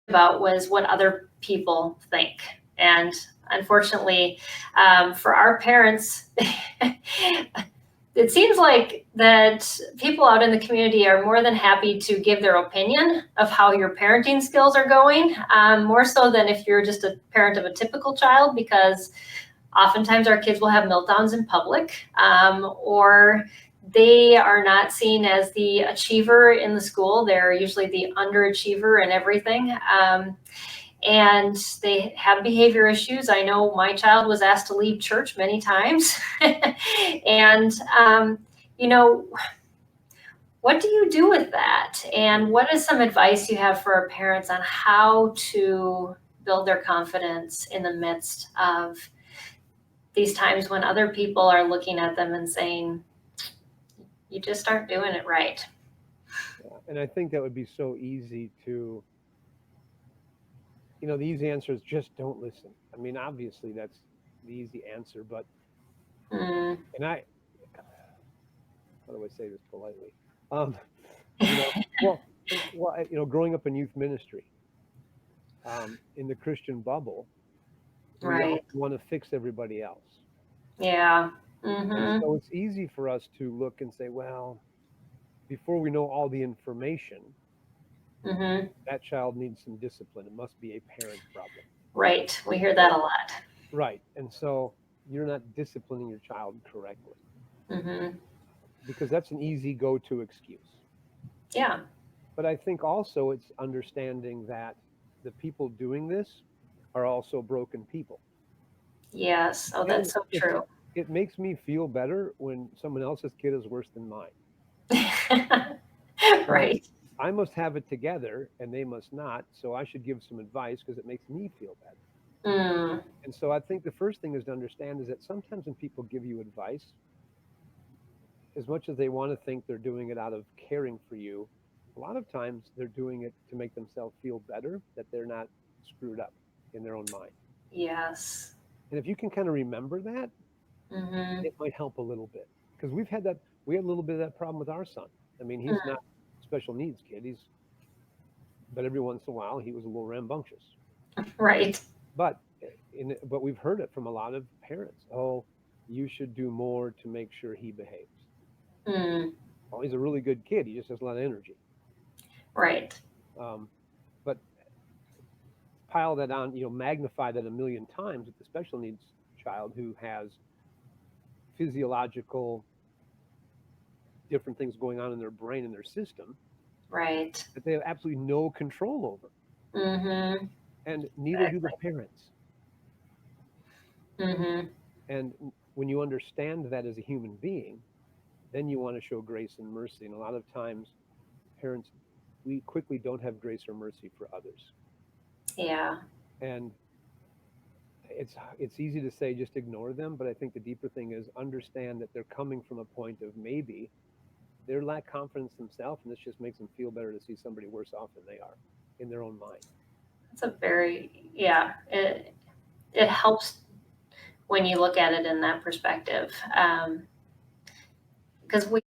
about was what other people think. And unfortunately, for our parents, it seems like that people out in the community are more than happy to give their opinion of how your parenting skills are going, more so than if you're just a parent of a typical child, because oftentimes our kids will have meltdowns in public, or they are not seen as the achiever in the school. They're usually the underachiever in everything. And they have behavior issues. I know my child was asked to leave church many times. And, you know, what do you do with that? And what is some advice you have for our parents on how to build their confidence in the midst of these times when other people are looking at them and saying, you just aren't doing it right? Yeah. And I think that would be so easy to, the easy answer is just don't listen. I mean, obviously that's the easy answer, but, Mm. and I, how do I say this politely? Um, you know, growing up in youth ministry, in the Christian bubble, we all Right. want to fix everybody else. Yeah. And Mm-hmm. so it's easy for us to look and say, well, before we know all the information, Mm-hmm. that child needs some discipline. It must be a parent problem. Right. We hear that So, a lot. right. And so you're not disciplining your child correctly Mm-hmm. because that's an easy go to excuse. Yeah. But I think also it's understanding that the people doing this are also broken people. Yes. Oh, And that's so true. it makes me feel better when someone else's kid is worse than mine. So Right. I must have it together and they must not. So I should give some advice because it makes me feel better. Mm. And so I think the first thing is to understand is that sometimes when people give you advice, as much as they want to think they're doing it out of caring for you, a lot of times they're doing it to make themselves feel better that they're not screwed up in their own mind. Yes. And if you can kind of remember that, Mm-hmm. it might help a little bit. Because we had a little bit of that problem with our son. I mean, he's not a special needs kid. But every once in a while, he was a little rambunctious. Right. But but we've heard it from a lot of parents. Oh, you should do more to make sure he behaves. Mm. Oh, he's a really good kid. He just has a lot of energy. Right. Um, but pile that on, magnify that a million times with the special needs child who has physiological different things going on in their brain and their system Right. that they have absolutely no control over. Mm-hmm. And neither do the Exactly. parents. Mm-hmm. And when you understand that as a human being, then you want to show grace and mercy. And a lot of times, parents, we quickly don't have grace or mercy for others. Yeah. And it's easy to say just ignore them, but I think the deeper thing is understand that they're coming from a point of maybe they lack confidence themselves, and this just makes them feel better to see somebody worse off than they are in their own mind. It's a very, yeah. It helps when you look at it in that perspective, because we